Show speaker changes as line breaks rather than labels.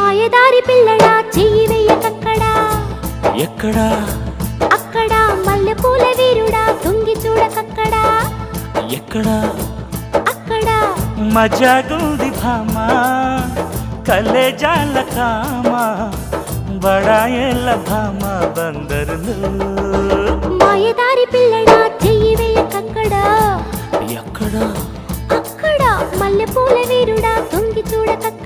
మాయదారి పిల్లడా చెయ్యి వెయ్యకక్కడా
ఎక్కడా
అక్కడ మల్లెపూల వీరుడా తొంగి చూడకక్కడా
ఎక్కడా
అక్కడ
మజాగుంది భామా కలేజాల కామా బడాయేళ్ళ భామా బందరులు
మాయదారి పిల్లడా చెయ్యి వెయ్యకక్కడా
ఎక్కడా
అక్కడ మల్లెపూల వీరుడా తొంగి చూడకక్కడా